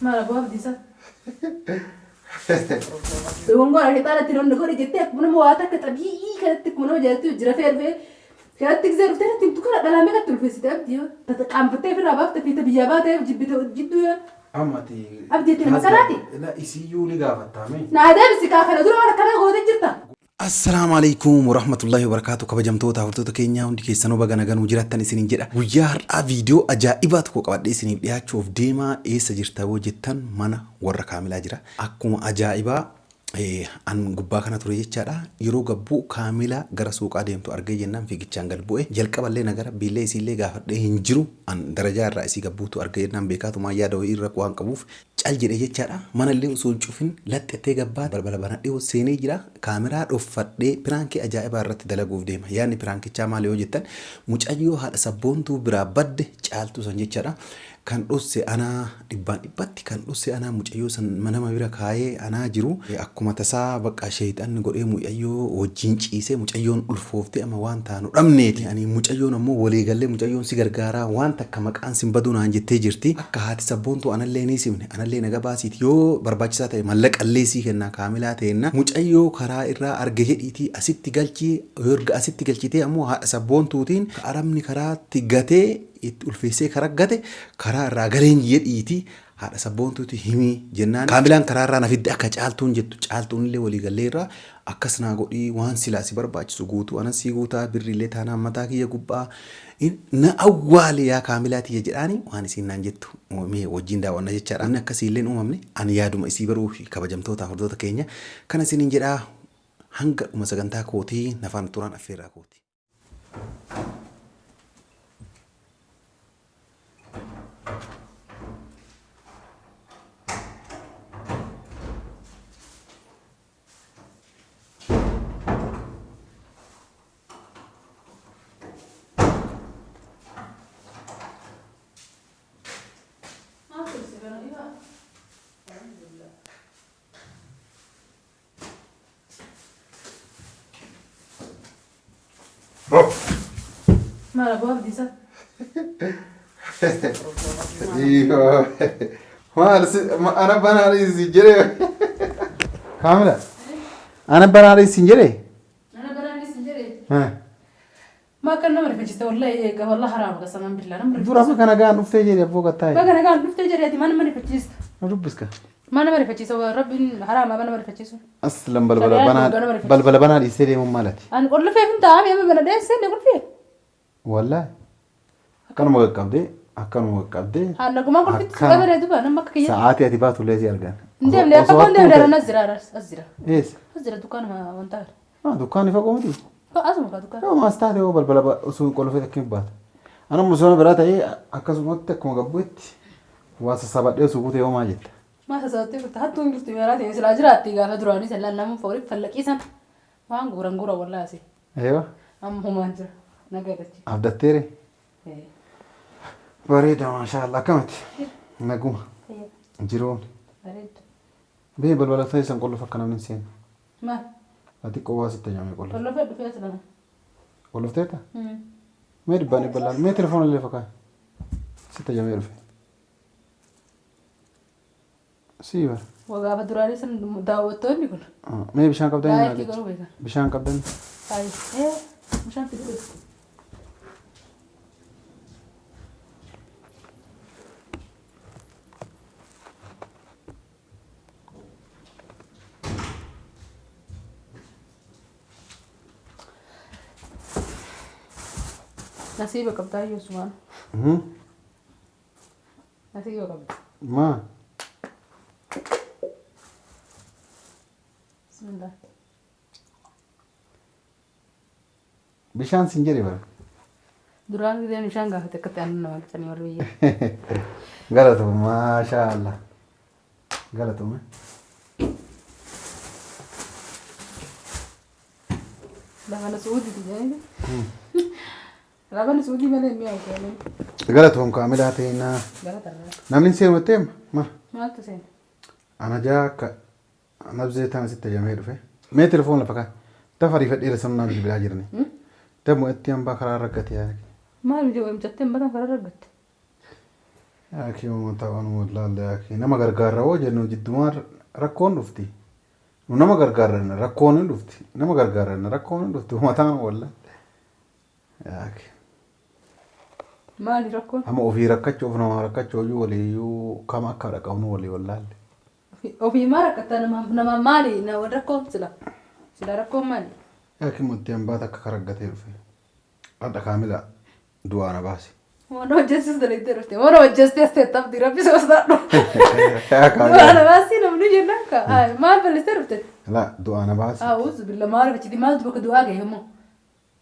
ما أبغى بديسة. ونقول على طالع تلون نقول جتك من مواتك تبيي كانت تكون وجهتي وجرافير في كانت تكسر وترى تمتكر على ما قلت الفيس تبدي تتقام فتى في الرابط في تبيجابات جدو أمتي أبدي تمسكراتي لا يسيو لي قافة تامين نادى بس كافر دور ولا كذا غود جرتا السلام عليكم ورحمة الله وبركاته كبجمتوتا هورتوتا كينيا hundi keessanuu baga nagaan jiraattan isiniin jedha guyyaa har'aa viidiyoo ajaa'ibaatu koo qabadhee isiniif dhiyaachuuf deemaa eessa jirta yoo jettan mana warra kaamilaa jira akkuma ajaa'ibaa an gubbaa kana ture jechaadha yeroo gabbuu kaamilaa gara suuqaa deemtu argee jennaan fiigichaan gad bu'e jalqaballee nagara biillee isiillee gaafadhee hin jiru an darajaa irraa isii gabbuutu argee jennaan beekaatumaa yaada wayii irra waan qabuuf cal jedhe jechaadha manallee osoo hin cufin laxxatee gabbaa balbala banadhee seenee jira kaameraa dhoffadhee piraankii ajaa'ibaa irratti dalaguuf deema yaadni piraankichaa maal yoo jettan mucayyoo haadha sabboontuu biraa badde caaltu san jechaadha kan dhusse anaa dhibbaan dhibbatti kan dhusse anaa mucayyoo san nama bira kaayee anaa jiru akkuma tasaa bakka sheeyxanni godhee mucayyoo wajjin ciisee mucayyoon ulfooftee ama waan taanu dhabneeti ani mucayyoon ammoo walii gallee mucayyoon si gargaaraa waan takka maqaan sin baduu naan jettee jirti akka haati sabboontuu anallee ni simne anallee naga baasiiti yoo barbaachisaa ta'e mallaqallee sii kennaa kaamilaa ta'enna mucayyoo karaa irraa arge jedhiitii asitti galchii erga asitti galchitee ammoo haadha sabboontuutiin arabni karaatti gatee itti ulfeessee karaggate karaa irraa galeen jedhiiti haadha sabboontuuti himii jennaan kaamilaan karaa irraa nafidde akka caaltuun jettu caaltuun illee walii gallee irraa akkas naa godhii waan silaa si barbaachisu guutuu anas sii guutaa birrillee taanaan mataa kiyya gubbaa na awwaale yaa kaamilaatiyya jedhaani waan isiin naan jettu mee wajjin daawwanna jechaadha inni akkasiillee uumamne ani yaaduma isii baruu fi kabajamtoota hordota keenya kana isiniin jedhaa hanga dhuma sagantaa kootii nafaan turaan affeeraa kooti. ما أبغى بديسة. ايوه ما انا بناري سنجري كاملة انا بناري سنجري أنا بنادي سنجري. ها ما كان نمر في جست والله حرام قسما بالله نمر. دورا ما كان قاعد نفتي جري فوق التاي. ما كان قاعد نفتي جري ما نمر في جست. ربسك ما نمر في جست رب حرام ما نمر في جست. اصلا بلبل بنادي يستري من مالتي. أنا أقول له فين تعال يا بنادي سين أقول فين. والله كانوا مقابدي كانوا مقابدي أنا كمان قلت سبب هذا بقى أنا ما كيا ساعات يتبعتوا ليه أرجع ندم ليه فقط ندم ده نزرع أزرع إيش دكان ما وانتهى دكاني فقط دي أزمة دكان ما استعدي هو بلبل أسوق كله في تكيم بعد أنا مسوي برات أي أكاسو متك مقابت واسا ده سوقته يوم ما جت ما حسيت كنت حتى قلت مراتي مثل أجرات تيجا فدراني سلا نام فوري فلك إيسان وان غورا والله أسي أيوة هم أنت نقدرت أبدتيري بريدة ما شاء الله كمت نقوم جيرون بريد بيه بالولا فايسن كله فكنا من سين ما أديك قواس التجمع كله والله فد في أسلنا كله فتاة ما يدباني بالله ما تلفون اللي فكان ستجمع رفي سيبر وقابل دراني سن دعوتون يكون ما بيشان كبدين هاي بيشان كبدين هاي إيه مشان تقول نسيبك بتاعي يوسمان نسيبك ما بسم الله بيشان سنجري بقى دران كده نشان قاعد تكتب ما تاني ورويه غلطوا ما شاء الله غلطوا ما لا أنا سعودي تجاني لا أنا سعودي ما لين مياه وكلام غلطهم كاملات هنا غلط الرا نامين سير متهم ما تسين أنا جاك أنا بزيت أنا ستة جماهير فيه ما تلفون لفكا تفري فدير سمنا بيجي بلاجرني تم اتيام بكرة رقتي يعني ما نجوا مجتمع بدن فرا رقت Yaakiin uummata waan wallaalle yaakiin nama gargaarra hoo jennu jiddumaa rakkoon dhufti. Nu nama gargaarranna rakkoon hin dhufti. Nama gargaarranna rakkoon hin dhufti uummataan wallaalle. Yaakiin. Maali rakkoon? Amma ofii rakkachuuf nama rakkachuu iyyuu waliiyyuu kam akka dhaqabnu walii wallaalle. Ofii maa rakkata nama maali na rakkoon sila rakkoon maali? Yaakiin murtii hambaa takka karaggatee dhufe. Adda kaamila du'aa na baase. Mana hojjechiis dalaydee dhufte. Mana hojjechiis teettaaf rabbi soosdhaadhu. Du'aa na baasii namni jennaan ka. Maal balleessee dhufte? La du'aa na baase. Awuus billa maal facciti maal bakka du'aa ga'e immoo?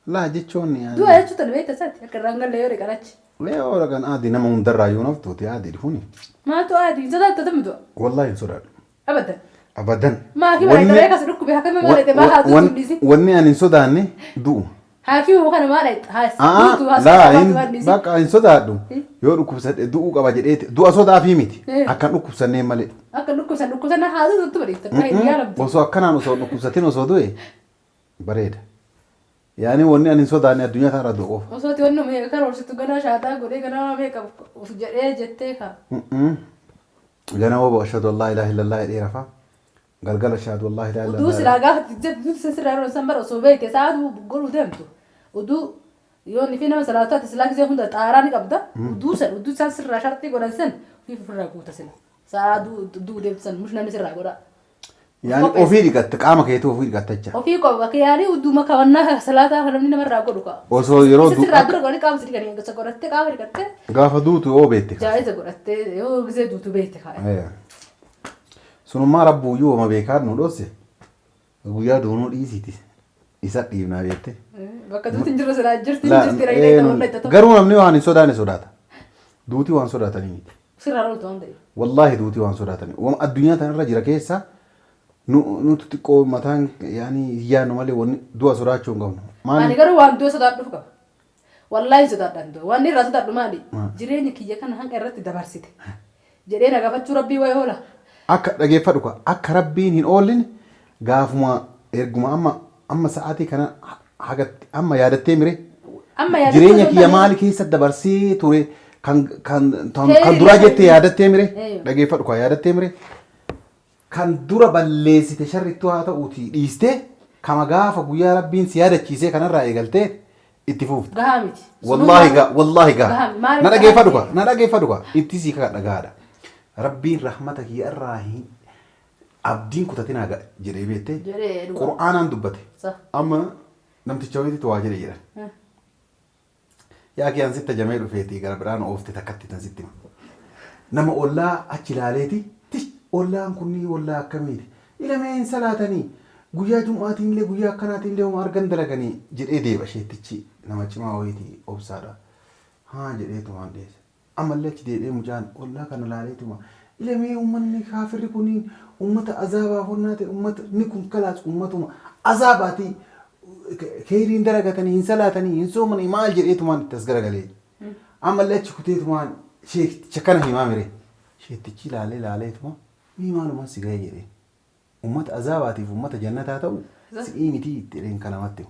La jechuun yaani. Du'aa jechuun tana beekta isaati akka rangallee yoo dhiqanachi. Yoo ragan aadi nama hundarraa yoo naftuuti aadi dhufuni. Maaltu aadi sodaattu tammi du'a? Wallaahi hin sodaadhu. Abadan. Abadan. Maa kii baay'ee taphee kasi dhukkubee akkami malee maa haatu tullisi? Wanni ani hin sodaanne du'u. Hakimu kana maal haas? Bakka hin sodaadhu. Yoo dhukkubsadhe du'uu qaba jedheeti du'a sodaafii miti. Akkan dhukkubsannee malee. Akka dhukkubsan haatu tuttu bareetta. Osoo akkanaan osoo dhukkubsatiin osoo du'e bareeda. Yaani wanni ani hin sodaanne addunyaa kanarra du'oof. Osoo ti wanni mee karoorsitu ganaa shaataa godhee ganaa mee of jedhee jettee kaa. Ganaa waboo ashhadu an laa ilaaha illallah jedhee rafaa. Galgala ashhadu an laa ilaaha illallah. Uduu silaa gaafa jettu sirraa yeroo san bara osoo beekte sa'aatu godhuu deemtu. Uduu yoo nifi nama salaataati silaa gisee hunda xaaraa ni qabda. Uduu isaan sirraa shartii godhan san ofii ofirraa guuta sila. Sa'aa duu deemtu san mush namni sirraa godha. Yaani ofii dhiqatte qaama keetu ofii dhiqattacha. Ofii qofa bakka yaani uduu makawannaa salaataa kan namni namarraa godhu kaa. Osoo yeroo sirraa dura godhanii qaama sirrii gadi gosa godhattee qaama dhiqattee. Gaafa duutu yoo beekte. Jaayiza godhattee yoo gisee duutu beekte kaa. Sunummaa rabbuuyyuu oma beekaa nu dhosse guyyaa doonuu dhiisiti isa dhiibnaa beekte. Bakka duuti hin jirre silaa jirti raayidee ta'uu dhayta. Garuu namni waan hin sodaanne sodaata. Duutii waan sodaatanii miti. Sirraa loltu waan ta'eef. Wallaahi duutii waan sodaatanii. Addunyaa tanarra jira keessa nuti xiqqoo mataan yaani hiyyaannu malee wanni du'a sodaachuu hin qabnu. Ani garuu waan du'a sodaadhuuf qaba. Wallaahi sodaadhaan du'a. Waan irraa sodaadhu maali? Jireenya kiyya kana hanga irratti dabarsite. Jedhee na gaafachuu rabbii wayii oola. Akka dhageeffadhu ka akka rabbiin hin oolline gaafuma erguma amma sa'aatii kana hagatti amma yaadattee mire jireenya kiyya maali keessa dabarsee ture kan dura jettee yaadattee mire dhageeffadhu ka yaadattee mire kan dura balleessite sharrittuu haa ta'uuti dhiistee kama gaafa guyyaa rabbiin si yaadachiisee kanarraa eegaltee itti fuufte. Gahaa miti. Wallaahi gahaa. Na dhageeffadhu ka itti sii ka dhagaadha. Rabbiin rahmata kiyya irraa abdiin kutatin haga jedhee beektee qur'aanaan dubbate amma namticha wayiitti waa jedhe jedhan yaa kiyaan sitta jamee dhufeeti gara biraan oofte takkatti tan sitti nama ollaa achi ilaaleeti ollaan kunni ollaa akkamiiti ilameen salaatanii guyyaa jum'aatiin illee guyyaa akkanaatiin illee homa argan dalaganii jedhee deeba sheettichi nama cimaa wayiiti obsaadha haa jedheetu waan dhiyeesse. Ammallee achi deebi'ee mucaan ollaa kana ilaaleetuma ilamee uummanni kaafirri kuniin uummata azaabaa honnaa ta'e uummata ni kun kalaas uummatuma azaabaatii keeriin dalagatanii hin salaatanii hin soomanii maal jedheetumaan itti as garagalee ammallee achi kuteetumaan sheekticha kana himaa mire sheektichi ilaaleetuma mii maalumaan si ga'ee jedhee uummata azaabaatiif uummata jannataa ta'u si'ii miti itti dheen kanamatti.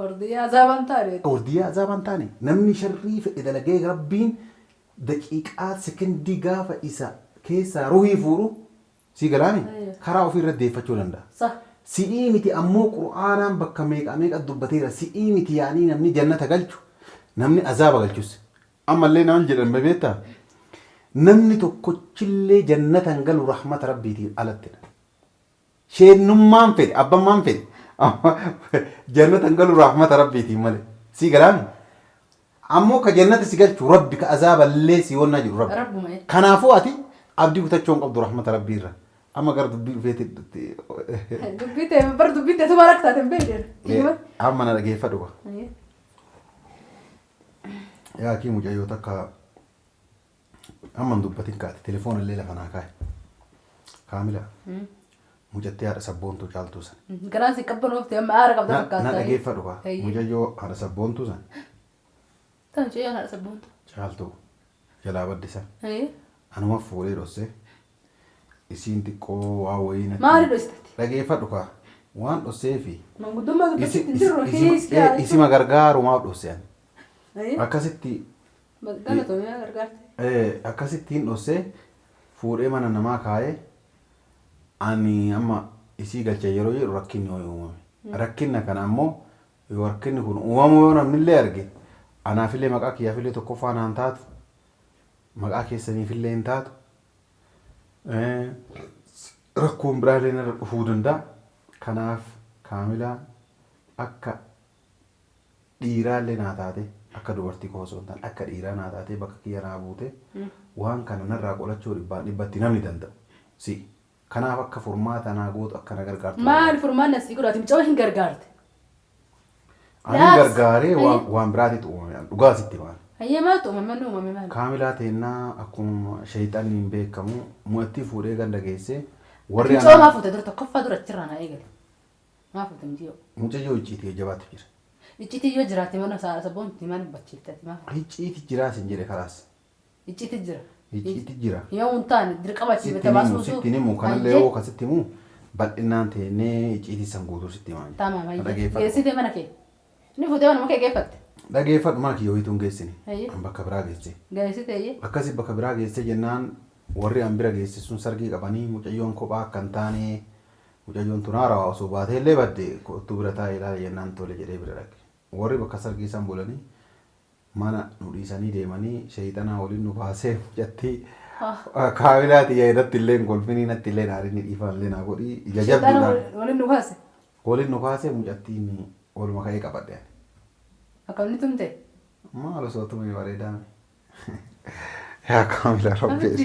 Ordiyyaa azaabaan taane. Ordiyyaa azaabaan taane namni sharrii fedhe dalagee rabbiin daqiiqaa sekendii gaafa isa keessaa ruhii fuudhu si galaami karaa ofii irratti deeffachuu danda'a. Si'ii miti ammoo qur'aanaan bakka meeqa dubbateera si'ii miti yaanii namni jannata galchu namni azaaba galchus. Ammallee naan jedhan bebeetta namni tokkochillee jannatan galu rahmata rabbiitiin alattidha. Sheennummaan fedhe abbammaan fedhe jannatan galu rahmata rabbiitiin malee si galaami. Ammoo ka jannata si galchu rabbi ka azaaballee si wannaa jiru rabbi. Kanaafuu ati abdii kutachuun qabdu rahmata rabbiirra. Amma gara dubbii dhufeetti. Dubbii ta'e bar dubbii ta'e tuma rakkaate hin beekne. Amma na dhageeffadhu ka. Yaa kii mucayyoo takka amma dubbatiin kaate telefoona illee lafa naa kaa'e. Kaamila. Mucattee haadha sabboontuu caaltuu san. Garaan si qabbanoofte amma aara qabda fakkaata. Na dhageeffadhu ka. Mucayyoo haadha sabboontuu san. Tan cee haadha sabboontuu. Caaltuu jalaa baddisan. Anuma fuudhee dhosse. Isiin xiqqoo waa wayii natti. Maali dhossite? Dhageeffadhu ka. Waan dhossee fi. Manguddummaa dubbatti hin jirru hiiski. Isima gargaarumaaf dhosse ani. Akkasitti Galatoomi gargaarte. Akkasittiin dhossee fuudhee mana namaa kaa'ee ani amma isii galcha yeroo jedhu rakkinni uumame. Rakkinna kana ammoo yoo rakkinni kun uumamu yoo namnillee arge anaafillee maqaa kiyyaafillee tokkoffaa naan taatu maqaa keessaniifillee hin taatu rakkoon biraallee narra dhufuu danda'a. Kanaaf Kaamilaan akka dhiiraallee naa taate akka dubartii osoo hin taane akka dhiiraa naa taate bakka kiyya naa buute waan kana narraa qolachuu dhibbatti namni danda'u si. Kanaaf akka furmaata naa gootu akka na gargaartu. Maali furmaanni asii godhaati mucaa hin gargaarte. Ani gargaaree waan biraatitu uumame dhugaa sitti maal. Hayyee maaltu uumame uumame maali? Kaamilaa teennaa akkuma sheexanni hin beekamu mu'atti fuudhee ganda geessee warri ana. Mucaa fuute dura tokkoffaa dura achirraa na eegale. Maa fuute mucaa. Mucayyoo icciitii jabaatu jira. Icciitii yoo jiraate mana sabboonti mana bachiiftati maa. Icciitii jiraas hin jedhe karaas. Icciitii jira. Icciitii jira. Yoo huntaan dirqama chiifate baasuutu. Sitti himu kanallee yoo akkasitti himu bal'inaan teennee icciitii san guutuu sitti himaa. Tamam hayyee. Geessitee mana kee. Ni fuutee mana kee geeffatte. Dhageeffadhu mana kiyya ho'iituun geessine. An bakka biraa geesse. Geessitee. Akkasii bakka biraa geesse jennaan warri an bira geesse sun sargii qabanii mucayyoon kophaa akka hin taane mucayyoon tun haarawaa osoo baatee illee badde kottuu bira taa'ee ilaala jennaan tole jedhee bira dhaqe. Warri bakka sargii san bulanii mana nu dhiisanii deemanii sheexanaa waliin nu baasee mucattii Kaamilaa xiyyaa irratti illee golfinii natti illee naarinni dhiifaan illee naa godhi ija jabduudhaan. Waliin nu kaase. Waliin nu kaase mucattiin oluma ka'ee qabadhe. Akkamni tumte? Maal osoo tumee bareedaan. Yaa Kaamilaa rabbees.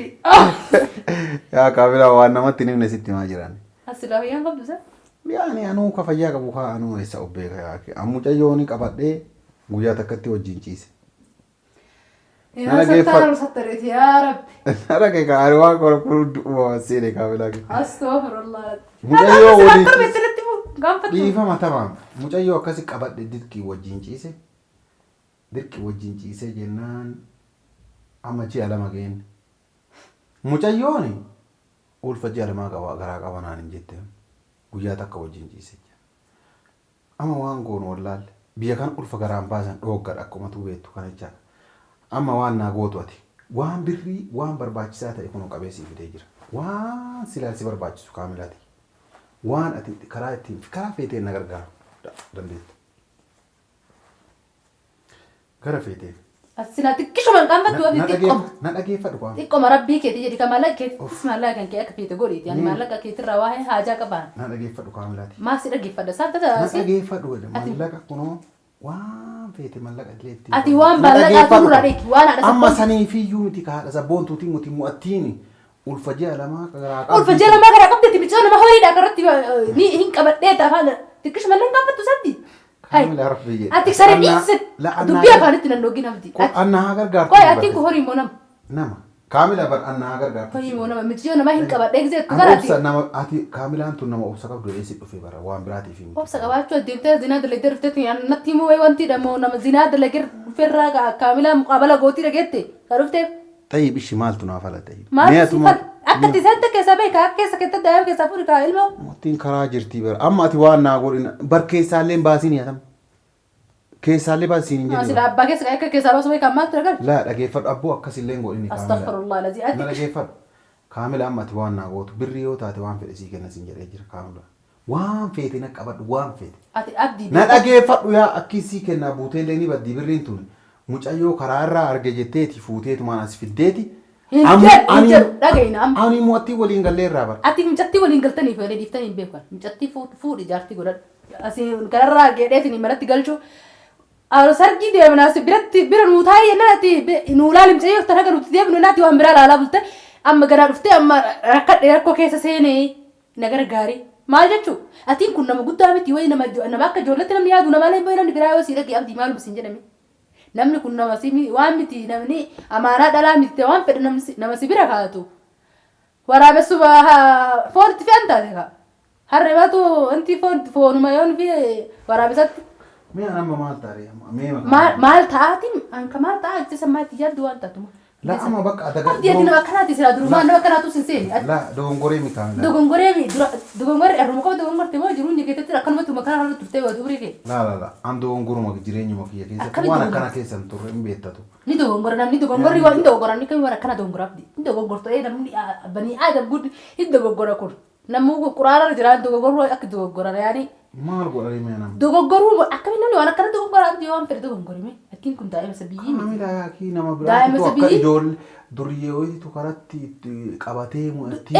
Yaa Kaamilaa waan namatti nimne sitti maa jiran. Asilaa fayyaan qabdu sa? Yaani anuu ka fayyaa qabu kaa anuu eessa obbeeka yaake. An mucayyooni qabadhee guyyaa takkatti wajjin ciise. Yaa sattaara sattareeti yaa rabbi. Nara gaarii waan kora kuru seene Kaamilaa. Astaghfirullah. Mucayyoo waliin gaanfatu. dhiifama tamaan mucayyoo akkasi qabadhe dirqii wajjin ciise. Dirqii wajjin ciisee jennaan amma ji'a lama geenne. Mucayyooni ulfa ji'a lamaa garaa qaba naan hin jette guyyaa takka wajjin ciise. Amma waan goonu wallaalle biyya kan ulfa garaan baasan dhooggadha akkuma tuu beektu kana jechaadha. Amma waan naa gootu ati waan birrii waan barbaachisaa ta'e kun qabeessii fidee jira. Waan silaalsi barbaachisu Kaamilaati. Waan ati karaa ittiin karaa feeteen na gargaaru dandeetta. Gara feeteen. Asila xiqqishumaan qaanfattu abdi xiqqooma. Na dhageeffadhu qaama. Xiqqooma rabbii keetii jedhi kan maallaqa keetis maallaqa kan kee akka feete godhiiti. Ani maallaqa keetirraa waa'ee haajaa qabaan. Na dhageeffadhu Kaamilaati. Maas si dhageeffadha saanta ta'a. Na dhageeffadhu maallaqa kunoo waan feete maallaqa ileetti. Ati waan maallaqa turraa dheeki waan haadha sabboon. Amma saniifiyyuu miti ka haadha sabboontuuti muti mu'attiini. Ulfa ji'a lamaa garaa qabdi. Ulfa ji'a lamaa garaa qabdi bichaa nama horiidha karratti ni hin qabadhee taafaan xiqqishumaan hin qaanfattu santi. Kaamilaa rabbi jedhe. Ati saree dhiinsa dubbii afaanitti nan dhoogin abdi. Anna haa gargaartu. Qoy ati kun horii moo nama? Nama. Kaamilaa bar anna haa gargaartu. Horii moo nama miti yoo nama hin qabadhee gisee karaati. Obsa nama ati Kaamilaan tun nama obsa qabdu eessi dhufee bara waan biraatiif hin. Obsa qabaachuu adeemtee zinaa dalagdee dhuftee natti himuu wayi wanti dhammoo nama zinaa dalagee dhufeerraa Kaamilaan muqaabala gootii dhageette ka dhufteef. Tayyib ishi maaltu naaf ala tayyib. Maaltu akka tisaan keessa beekaa akka keessa keessa daa'ima keessa fuudhi kaa ilmoo. Mootiin karaa jirtii bara amma ati waan naa godhina bar keessaallee baasiin yaatam. Keessaallee baasiin hin jedhu. Asila abbaa keessa akka keessaa baasuu beekaa maaltu dhagar? Laa dhageeffadhu abboo akkasillee hin godhini Kaamilaa. Astaghfirullah lazii ati. Na dhageeffadhu. Kaamilaa amma ati waan naa gootu birrii yoo taate waan fedhe sii kenna siin jedhee jira Kaamilaa. Waan feete na qabadhu waan feete. Ati abdii. Na dhageeffadhu yaa akkii sii kennaa buuteellee ni baddii birriin tuni. Mucayyoo karaa irraa arge jetteeti fuuteetu maan as fiddeeti. Ani mu'attii waliin gallee irraa bara. Ati mucattii waliin galtanii fi waliin dhiiftanii hin beekan. Mucattii fuudhi jaartii godhadhu. Asiin gararraa geedheetiin malatti galchuu. Sargii deemnaa biratti bira nuu taa'ee naati nuu laali mucayyoo tana kan nuti deemnu naati waan biraa laalaa bulte amma garaa dhuftee amma rakkadhe rakkoo keessa seenee nagara gaarii. Maal jechuu? Atiin kun nama guddaa miti wayi nama akka ijoolletti namni yaadu nama leen namni biraa yoo sii dhaqee abdii maalum siin jedhame. Namni kun nama si waan miti namni amaanaa dhalaa miti waan fedhe nama si bira kaatu. Waraabessu foonitti fi antaate kaa. Harree baatu wanti foonuma yoon fi waraabessatti. Mee nama maal taaree? Maal ta'aatiin anka maal ta'aa itti sammaa itti yaaddu waan taatuma. لا أما بقى أتقدر أبدي أنا بكراتي سلا درو ما أنا بكراتو سنسين لا دونغوري مكان دغونغوري الرمكو دغونغور تمو جرون نيكي تتر أكلمة مكان هذا ترتوي ودوري كي لا عن دونغورو ما جريني ما كيه كيسة وانا كنا كيسة نتور إمبيتا تو ni dogongor nam ni dogongor riwa ni dogongor ni kami wara kana dogongor abdi ni dogongor to nam ni bani adam gud ni dogongor kun namu ko qur'ana jira dogongor ak dogongor yani ما أقول عليه منا dogongor akami nani wara kana dogongor abdi wan per dogongor me akin kun daima sabiyi كامي لا كي نما دائما برا تو سبيل. أكيد دول دوريه ويدي تو كاراتي كاباتي مؤتي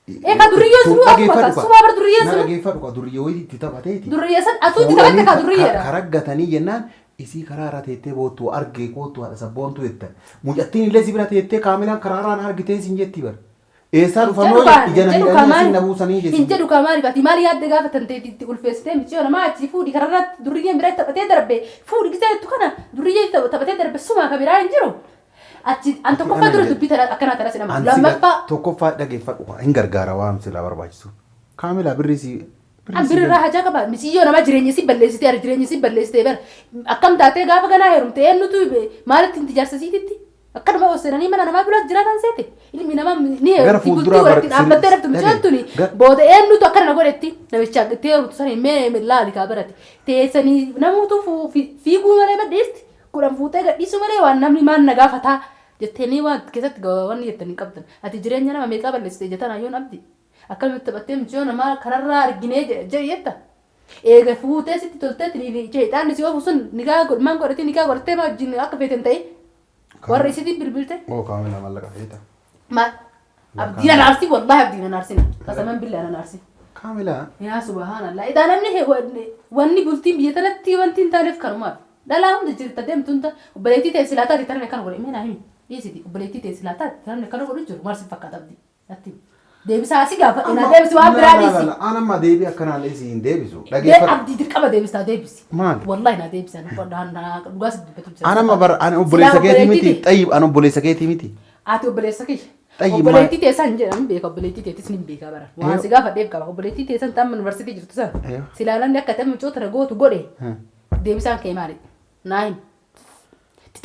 إيه كدوريه سلوا أفكار سوا بردوريه نا سلوا كيف أبغى دوريه ويدي تتابعتي دوريه سن أتو دي تبعت كدوريه كرجتني جنان isi karara tete botu arge kotu ada sabontu etta mujatini lezi bira tete kamilan karara na argite sinjetti bar esa rufano ijana ni nabu sani jesi injedu kamari bati mari yadde gafa tante ti ulfeste mi ciona ma ci fudi karara duriye bira tabate darbe fudi gite tu kana duriye tabate darbe suma kabira injiro achi anto ko fadru tu bitara akana tara sinama lamma fa to ko fa dage fa ko hingargara wa amsila barbajisu kamila birisi Ambiri raha jaga ba misi yo nama jireenyi si balleessite ar jireenyi si balleessite bar akkam taatee gaafa ganaa heerumte eenyutu maalitti inti jaarsa siititti akkanuma oseenanii mana namaa bira jiraatan seete ilmi namaa ni heerumti bultii walitti dhaabbattee dhabdu mijaatuni booda eenyutu akkana na godhetti namicha itti heerumtu sanii mee laali kaa barate teessanii namuutu fiiguu malee badheesti kudhan fuutee gadhiisu malee waan namni maan na gaafataa jettanii waan keessatti wanni jettanii qabdan ati jireenya nama meeqaa balleessite jettan ayyoon abdi akkamatti taphattee michoo namaa kararraa arginee jedhetta eega fuutee sitti tolteetti jeetaan si oofu sun nigaa godhmaan godhatee nigaa godhatee ma wajjin akka feeten ta'e warra isitti bilbilte oo kaamila mallaqa feeta ma abdiina naarsi wallahi abdiina naarsi qasaman billahi naarsi kaamila yaa subhaanallah idaa namni wanni bultiin biyya tanatti wanti hin taaneef kanumaaf dhalaa hunda jirta deemtunta obboleettii ta'e silaataati taname kana godhe mee naa himi dhiisiti obboleettii ta'e silaataati taname kana godhu jiru maal si fakkaata abdi natti deebisaa si gaafa ina deebisi waan biraa dhiisi anamma deebi akkanaalee siin deebisu dhageeffadhu abdii dirqama deebisaa deebisi maal wallahi na deebisan dhugaa si dubbatu jira anamma bar ani obboleessa keetii miti xayyib ani obboleessa keetii miti ati obboleessa kiyya Xayyib obboleettii teessan jedhamu beeka obboleettii teettis ni beekaa bara waan si gaafa deeb qaba obboleettii teessan tamma yuunivarsiitii jirtu san silaalanni akka tamma coota gootu godhe deebisaan kee maali naahim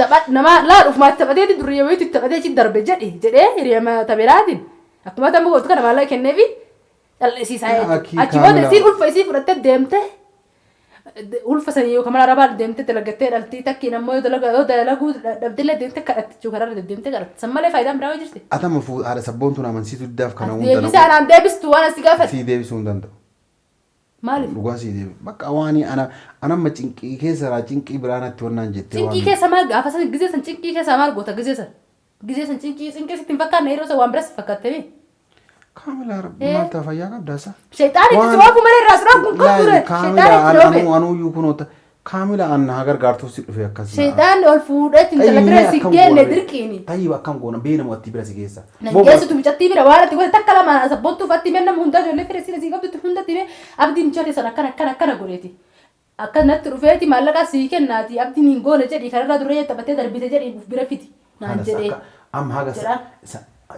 taphat nama laadhuuf maatti taphateeti duree wayiitu taphatee ci darbe jedhee hiriyaama tabiraatiin akkuma tamma gootu kana maallaqa kenneefi dhal'isiisaa jechuudha achi booda isiin ulfa isii fudhattee deemte ulfa sanii yookaan mana arabaa deemte dalagattee dhaltii takkiin ammoo yoo dalaguu dhabdillee deemte kadhattachuu karaa deemte kadhatte san malee faayidaan biraa jirti. Atama haadha sabboontuun amansiisuu diddaaf kana hunda deebisaan aan deebistu waan asii gaafate. sii deebisuu hin danda'u. Maaliif? Dhugaa sii deebi bakka waanii anamma cinqii keessa cinqii biraanatti wannaan jettee cinqii keessa maal gaafa san gizee san cinqii keessa maal goota gizee san cinqii sitti hin fakkaanne yeroo san waan biras fakkaattee kaamila maal ta'a fayyaa qabdaasa. Shayxaan itti waafu malee irraa suraa kun kan ture. Kaamila anuuyyuu kunoota kaamila anna hagar gaartuuf si dhufe akkasuma. Shayxaan ol fuudheetti intala bira si geenne dirqiini. Tayyib akkam goona beena watti bira si geessa. Nangeessitu micattii bira waan ati gosa takka lama sabboontuu ufatti meenna hundaa ijoollee fira si qabdutti hundatti mee abdii michootee san akkana godheeti. Akkanatti dhufeeti maallaqa sii kennaati abdiin hin goone jedhi kanarraa duree taphatee darbite jedhi bira fiti naan jedhee. Amma haga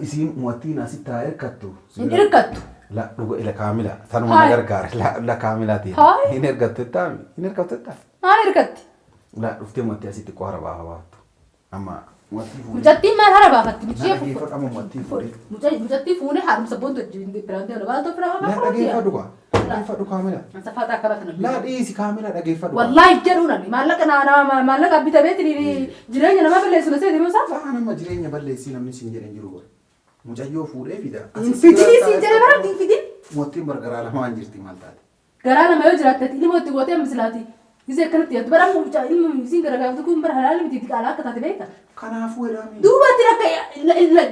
isiin muwattiin asitti haa hirkattu. Hin hirkattu. La dhuga ila kaamila sanuma na gargaara la kaamilaati. Hin hirkattu taami hin hirkattu taami. Maal hirkatti? La dhuftee muwatti asitti qoara baafa baattu. Amma muwattii fuudhee. Mucattiin maal hara baafatti? Dhageeffadhu muwattii fuudhee. Mucattii fuudhee haadhumsa boontu biraantee wal baatoo fira baafaa. Dhageeffadhu kaa. Dhageeffadhu kaamila. Safaata akka baatan. La dhiisi kaamila dhageeffadhu. Wallaahi jedhuun maallaqa bitameetiin jireenya namaa balleessu na seeti moosaa. Faa nama jireenya balleessii namni siin jedhan jiru godhe. Mucayyoo fuudhee fida. Fidii siin jedhee bara fidii. Muwattiin bargaraa lamaan jirti maal taate. Garaa nama yoo jiraatte ilma itti gootee mislaati. Gisee akkanatti yaaddu bara mucaa ilma siin garagaaftu kun bara halaali miti qaalaa akka taate beekta. Kanaafuu jedhame. Duubatti rakka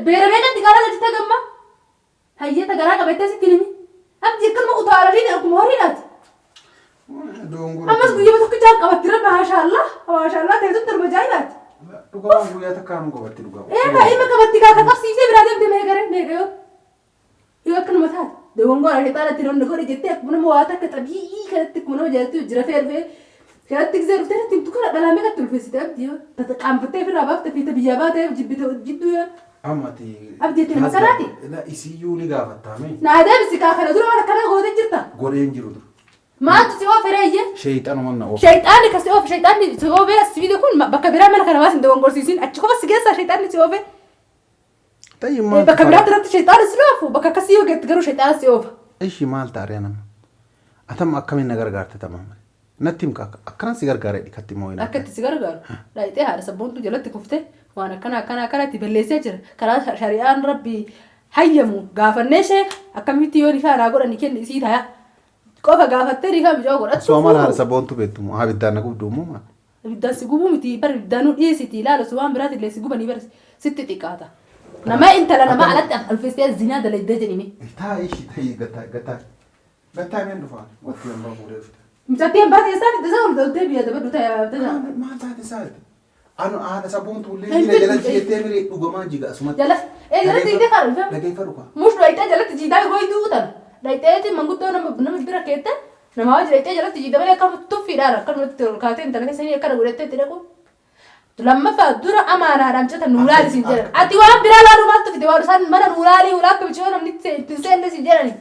beeramee kan qaalaa gadi gamma. Hayyeeta garaa qabattee sitti nimi. Abdii akkanuma utaalanii akkuma horiidhaati. Ammas guyyaa tokkichaa qabatti rabba maashaallah teessum darba jaa'ilaati. Dhugaa guyyaa takkaan qabatti dhugaa. Ilma qabatti kaa qabsiisee biraa deemte meeqa yoo akkanuma taate. Dogongora shayxaanatti namni godhe jettee akkuma nama waa takka xabii kanatti akkuma nama jaallattu jira feerfee kanatti gisee dhuftee natti himtu kana dhalaa meeqatti ulfeessite abdii yoo qaanfattee ofirraa baafte fiita biyyaa baatee jidduu yoo. Ammati. Abdii itti nama kanaati. Isiyyuu ni gaafattaame. Naa deebisi kaa kana dura waan akkana gootee jirta. Godheen jiru dur. ما تسوى فريجة شيطان ومن أوف شيطان كسوف شيطان تسوى بس في يكون بكبرها من كلام بس ندون قرصيسين أتشوف بس جالس شيطان تسوى طيب ما بكبرها ترى شيطان سلوف بككسيو جت جرو شيطان سلوف إيش مال تارينا أتم أكمل نجار قارت تمام نتيم أكران سيجار قارت كتيموين أكيد سيجار قار لا يتيه هذا سبون تجلت كفته وأنا كنا تبلي سجر كنا شريان ربي حيمو قافني شيء أكمل تيوني كان أقول إني كن نسيتها كوفا قافتة ريكا بجاوبر أتشوف ما لها سبون تبيتم ها بدنا نقول دومو ما بدنا سيجوبو متي بر بدنا إيه ستي لا سوام برات اللي سيجوبني بر ست تكاتا نما أنت لنا ما علت الفستان الزنا ده اللي يدجني مي تا إيش تهي قتا من دفعة وقتي الله ورفت متأتين بعد يسافر تزاول ده تبي هذا بدو تزاول ما تعرف تساعد أنا سبون تقول لي جلست يتمري وجمان جيجا اسمه جلست إيه جلست يدي خارج لكن فرقة مش رايته جلست جيدا يقول يدوتن رايته من قلت أنا بنام برا كيتا نما هاج رايته جلست جيدا بلا كم تطفي دارا كم تلقاتين تلقى سنين كذا قلت تلقوا لما فدورا أمانة رامجة نورالي سنجرا أتيوان برا لا روما تفيد وارسان مرة نورالي ولا كبيشون من تنسين سنجراني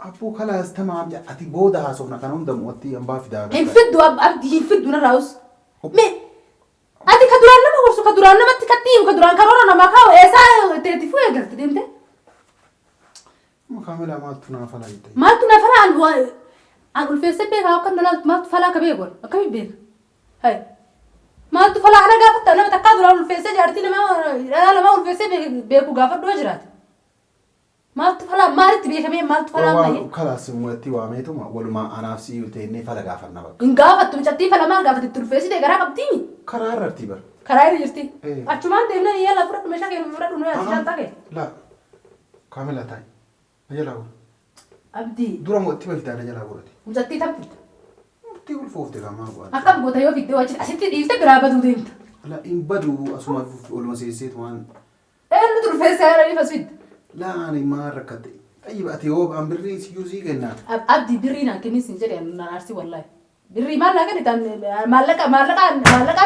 أبو خلاص تمام جا أتي بودا هاسونا كانون دم وتي أم بافي دار ينفدوا أبدي ينفدوا نراوس مي أتي كدران لما ورسو كدران لما تكتيم كدران كارونا ما كاو إيسا تلتفوا يا قلت ديمته ما كامل ما تنافلا يتي ما تنافلا عن الفيسبوك هاو كان لا ما تفلا كبيبون كبي بين هاي ما تفلا أنا قافت أنا متكادر على الفيسبوك جارتي لما الفيسبوك بيكو قافت وجرات ما تفلا ما رت بيه كمية ما تفلا ما هي خلاص موتي واميتو ما ولا ما أنا نفسي وتيني فلا قافنا بقى إن قافت تمشتي فلا ما قافت الفيسبوك ده قرا قبتيني قرار رتيبر قرار يجتي إيه. أشومان تيمنا يلا فرق مشاكل فرق نويا سيان تاكي لا كامل تاي أجلا هو أبدي دورا موتي بفتح أجلا هو رتي مشتي تبت موتي والفوف تكلم ما هو أكم بوتا يو فيديو أشيت أشيت ديفت برابا دودينت لا إن بدو أسمع ولا مسيسيت وان إيه ندور الفيسبوك أنا فسويد لا أنا ما ركضت طيب أتيوب أم بري سيوزي كنا أبدي برينا كني سنجري أنا نارسي والله بري ما لقى نتان ما لقى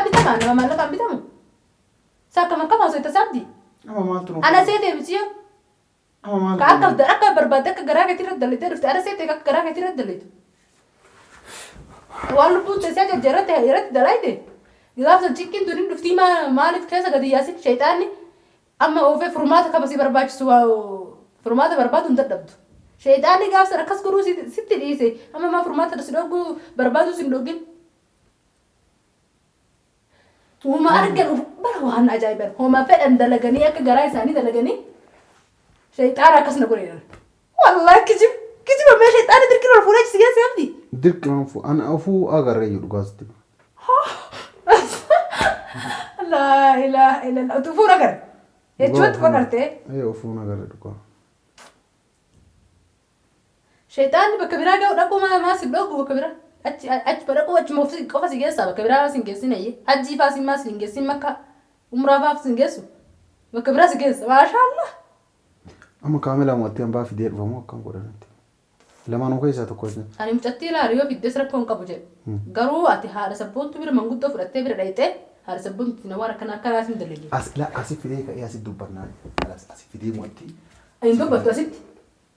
بتمام ما لقى بتمام ساكا ما كم أسوي تسابدي أنا سيدي بتيو كأكل درك بربادك كجرا كتير دليت رفت أنا سيدي كجرا كتير دليت والله بوت سيجا جرت دلايته إذا فصل chicken ترين رفتي ما لف كذا قدي ياسين شيطاني أما أوفي فرمات كبسي برباش سوا فرمات برباد وندبد شيطاني قاف سركس كرو ست ريسي أما ما فرمات رسلوه بربادو سندوجين وما أرجع بروان عجائب هما فعلا دلقني أك جراي ثاني دلقني شيطان ركس نقولين والله كذب ما شيطان درك الفولاج سياسي أبدي درك ما فو أنا أفو أجر ريول قاصد لا إله إلا الله تفو نقر يجود فكرته أيه أفو نقر دكوا شيطان بكبيرة جو نكو ما سبلوك بكبيرة أج بركو أج مفسد كفا سيجسا بكبيرة ما سينجسين أيه أجي فاسين ما سينجسين مكا عمره فاف سينجسو بكبيرة سيجس ما شاء الله أما كاملا موتي أم بافي دير فمو كم قرنتي لما نوكيسة تكوزن أنا متأتي لا ريو في الدسرة كون كابوجي قرو أتي هذا سبون تبير منقود تفر أتبر رأيته هذا سبون تنوار كنا اسم دليل لا أسيب في ذيك إيه أسيب دوبرنا خلاص أسيب في ذي موتي أين دوبت أسيب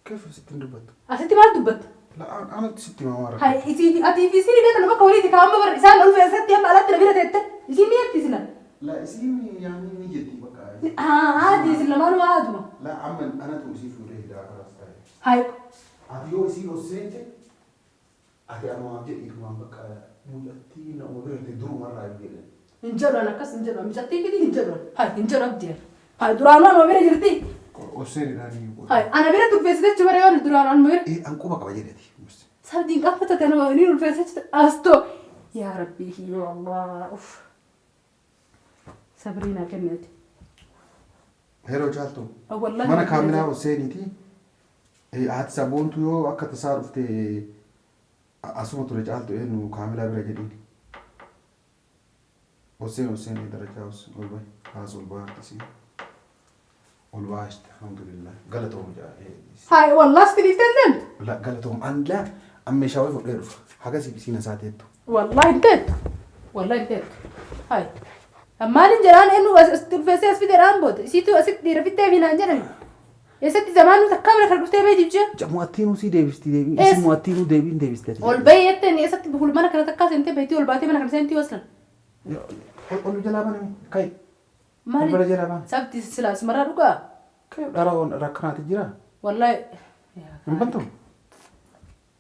كيف أسيب دوبت أسيب ما دوبت لا أنا أسيب ما مرة هاي أتي في سيري بيت أنا ما كوري تكلم ببر إنسان ألف أسيب يا مالات تربية تيت يسيب مية تيسنا لا اسمي يعني نيجي بقى عادي سلما ما عادوا لا عمل أنا توصيف له ده خلاص هاي أبيو يصير السنة أدي أنا ما أجي إكمام بقى مجتي نقول تدرو مرة يبيله إنجر أنا كاس إنجر مش أتي كذي إنجر هاي إنجر أبدي هاي درانا ما بيري جرتي أوسيري ناني هاي أنا بيري تبفيسك شو بريان درانا ما بيري إيه أنكو بقى بجري بس سردين قفت أنا ما بيري الفيسك أستو يا ربي يا الله أوف صبرينا كميت هيرو جالتو والله ما أنا كاملا أوسيري تي هات سبون تيو أكتر تصرف تي أسمع ترى جالتو إنه كاملا برجلين وسين درجة والباي خلاص والباي تسين والباي الحمد لله قالتهم جاء هاي والله استليتنن لا قالتهم أن لا أمي شاوي فوق الرف حاجة زي بسينا ساعتين والله انتهت والله انتهت هاي أما نجران إنه الفيسيس في درام بود سيتو أسيت دير في التابين عندنا يا ستي زمان تكمل خرجتي بيتي بجا مؤتين وسي ديفستي اسم مؤتين وديفين ديفستي والبيت يا ستي بقول ما انا كنت تكاس انت بيتي والباتي ما انا كنت اصلا قول جلابان كاي ما ولا جلابان سبتي سلاس مرة رقا كاي دارون ركنات الجيران والله من بنتو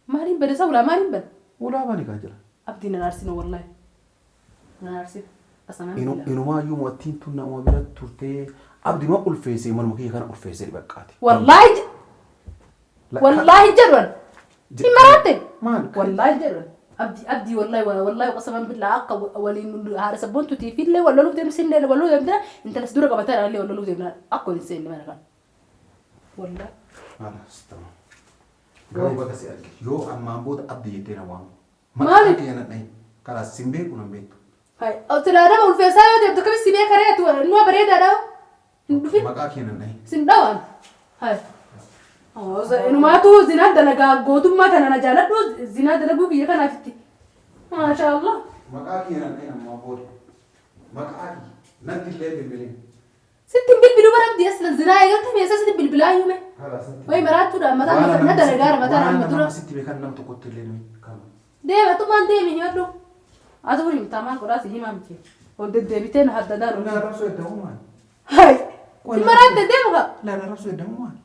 ما رين بن سولا ما رين بن ولا باني كاجرا ابدي نارسينو والله نارسي اصلا إنه ما يوم مؤتين تونا ما بيرد تورتي عبدي ما قول فيسي ما المكيه كان قول فيسي بقاتي والله والله جرون مراتب والله جرون أبدي والله قسما بالله عقب ولين هذا سبونتو تيفي لي ولا لو تم سن ولا لو تم انت لسدورك بتاع عليه ولا لو تم اقول السن ما كان والله خلاص تمام قالوا بقى سألك يو أما بود أبدي يدينا وان مالك يا نتني خلاص سيمبي كنا بيت هاي او تلا انا بقول في سايو تبدو كم سيبي كريت نو بريده داو ما كاكي نتني سندوان هاي إنه ما تو زنا دلقا قوتم ما تنا نجالة تو زنا دلقو كي يكنا فتي ما شاء الله ما كاكي نتني أما بود ما كاكي نتي اللي بالبلين ستين بالبلو برد دي أصلا زنا يقولت مي أساس بالبلا يومه خلاص وين مرات تو ما تنا ما دلقا ما تنا ما ترى ستي بكان نم تقول تلين كم ده ما تو ما ده مي يبلو أزوري متامان كراس هي ما متي ودد بيتين هذا دارو لا رأسه يدهمان هاي مرات ده مغا لا رأسه يدهمان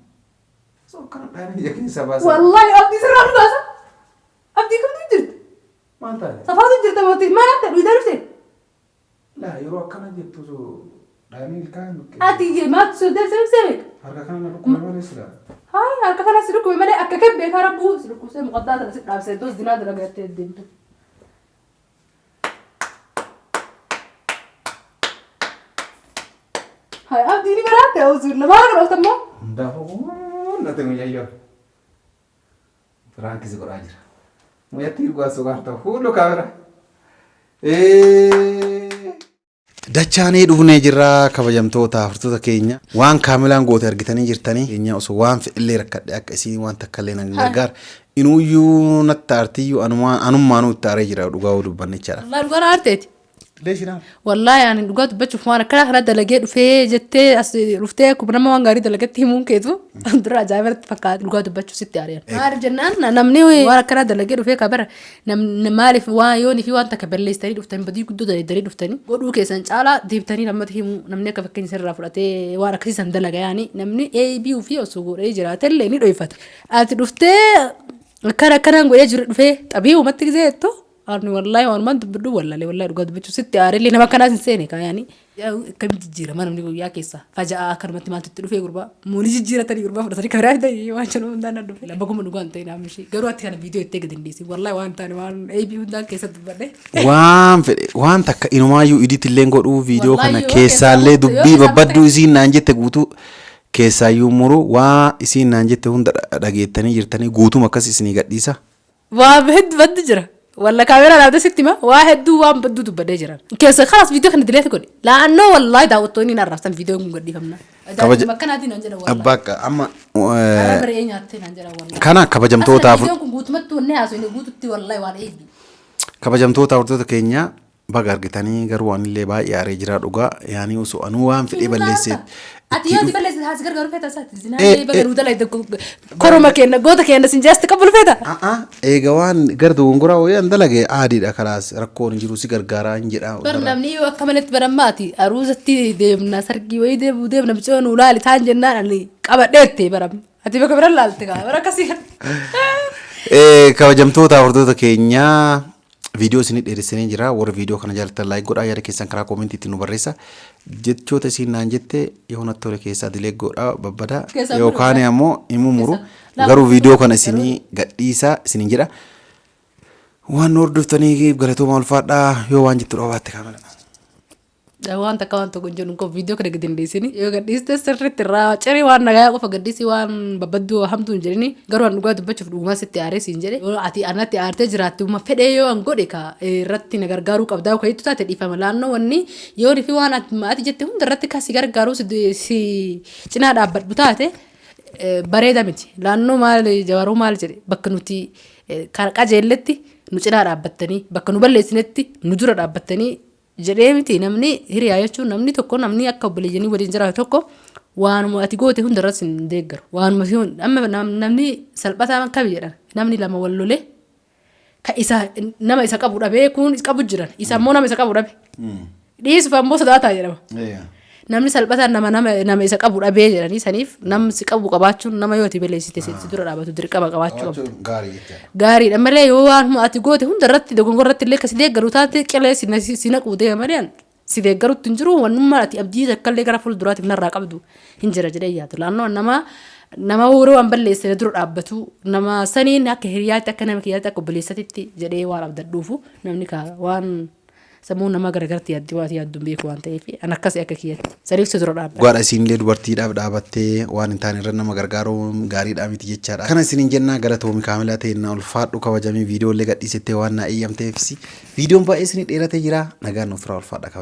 سو كان داني يكين سباسة والله أبدي سرّان باسا أبدي كم تجرت ما أنت سفاد تجرت موتي ما أنت لو يدرسين لا يروح كنا جبتو زو داني كان أتيجي ما تسود سمك هركا كنا نروح ما نسلا هاي هركا كنا سلوك ومالي أككب بيك هربو سلوك وسام مقدات على سيد عبد دوس دينار دلنا جت الدنتو هاي أبدي لي مرات أوزر لما أنا قلت ما ده هو نتنو يايو فرانك زي قراجر ما يطير قاسو قارتا هولو كاميرا Dachaanee dhufnee jirra kabajamtoota furtoota keenya waan kaamilaan goote argitanii jirtanii keenya osoo waan fe'illee rakkadhe akka isin waan takka illee nan gargaar inuuyyuu natti aartiyyuu anummaanuu itti aaree jira dhugaa dubbanne jechaadha. والله dhugaa aarteeti. ليش والله يعني dhugaa dubbachuuf waan akkana kana dalagee dhufee jettee as dhuftee kuma nama waan gaarii dalagetti himuun keetu dura ajaa'ibatti fakkaata dhugaa dubbachuu sitti aareen. Maal jennaan namni waan akkana dalagee dhufee kabara maaliif waan yoonii fi waan takka balleessitanii dhuftanii badii guddoo dalaydanii dhuftanii godhuu keessan caalaa deebitanii namatti himuu namni akka fakkeenya sirraa fudhatee waan akkasiisan dalaga yaani namni eebii fi osoo godhee jiraatellee ni dhoofata. Ati dhuftee akkanaan godhee jiru dhufee xabii uumatti gizeetto. أرني والله وأنا ما تبدو والله رجعت بتشوف ستي أريلي أنا ما كان لازم سيني يعني كم تجيرة ما نمني يا كيسة فجأة كرمت ما تتلو في غربة مو نيجي تجيرة تاني غربة فرصة كراي ده ما شنو ده ندو لا بقوم من غان تاني نعمل شيء قروات كان فيديو يتجد ديسي والله وان تاني وان أي بيو ده كيسة تبدأ وان تك إنه ما يو إديت اللي نقول فيديو كنا كيسة اللي دبي ببدو زين نانجة تقوتو كيسة يومرو وا زين نانجة تهون دقيقتني جرتني قوتو مكاس سنيجات ديسا وابد بدجرة ولا كاميرا لا ستي ما واحد دو وان بدو تبدأ جرا كيس خلاص فيديو خن دليت كوني لأنه والله داوتوني نرّستن فيديو مقدي فهمنا ما كان هذه ننجرا والله أباك أما أنا بريء نعطي ننجرا والله كنا كبجمتو تافر فيديو كم قوت متو الناس وإنه قوت تي والله وان إيدي كبجمتو تافر كينيا baga argitanii garuu waan illee baay'ee aaree jira dhugaa yaani osoo anuu waan fedhee balleesseet ati yoo balleesseet haas gargaaru feeta isaati zinaa bagaruu dalay koroma kenna goota kenna sinjaasti qabulu feeta eega waan gar dogongoraa wayaan dalage aadiidha kalaas rakkoon jiru si gargaaraa hin jedha barnamni yoo akka malatti barammaati aruusatti deemna sargii wayii deemna bicoon ulaali taan jennaan ani qabadheette baram ati bakka bira laalte kaa bara akkasii kabajamtoota hordoftoota keenyaa video sini dheeressanii jira warra video kana jaalatan like godhaa yaada keessan karaa comment itti nu barreessa jechoota isin naan jette yoo natti tole keessaa dilee godhaa babbada yookaan ammoo immoo muru garuu video kana isinii gadhiisaa isinin jedha waan hordoftanii galatooma ulfaadhaa yoo waan jettu dhawaatte kaamera waan takka waan tokko jennu ko video kana gadindeessini yoo gadhiiste sirriitti irraa cirii waan nagaa qofa gadhiisi waan babbaddu hamtuu hin jedhini garuu an dhugaa dubbachuuf dhugumaa sitti aaree siin jedhe ati anatti aartee jiraatti uma fedhee yoo an godhe ka irratti na gargaaruu qabdaa kayittu taate dhiifama laannoo wanni yoo rifi waan ati jette hunda irratti kasi gargaaruu si cinaa dhaabbadhu taate bareeda miti laannoo maal jawaruu maal jedhe bakka nuti qajeelletti nu cinaa dhaabbattanii bakka nu balleessinetti nu dura dhaabbattanii jedhee miti namni hiriyaa jechuun namni tokko namni akka obboleeyyanii waliin jiraatu tokko waan ati goote hundarratti sin deeggaru waan masiin amma namni salphataa kan jedhan namni lama wal lole ka isa nama isa qabu dhabe kun is qabu jiran isa immoo nama isa qabu dhabe dhiisuuf ammoo sodaataa jedhama namni salphataa nama isa qabu dhabe jedhanii saniif namni si qabu qabaachuun nama yoo tibeleessite si dura dhaabatu dirqama qabaachuu qabdu gaariidha malee yoo waan ati goote hundarratti dogongorratti illee kasi deeggaru taate qilee si naquu deeman si deeggarutti hin jiru wannummaa ati abdii takkallee gara fuulduraatiif narraa qabdu hin jira jedhee yaadu laannoo nama waroo waan balleessine dura dhaabbatu nama saniin akka hiriyaatti akka nama kiyyaatti akka obboleessatitti jedhee waan abdadhuufu namni waan sammuu nama garagarti yaaddi waati yaadduun beeku waan ta'eef an akkasii akka kiyyatti saniif si dura dhaabbatu. Gwaadha isinillee dubartiidhaaf dhaabattee waan hin taane irra nama gargaaruun gaariidhaa miti jechaadha. Kana isiniin jennaa galatoomi kaamilaa ta'e na ulfaadhu kabajamii viidiyoolee gadhiisettee waan na eeyyamteefis viidiyoon baay'ee isinii dheeratee jira nagaan nuuf irraa ulfaadha kabaja.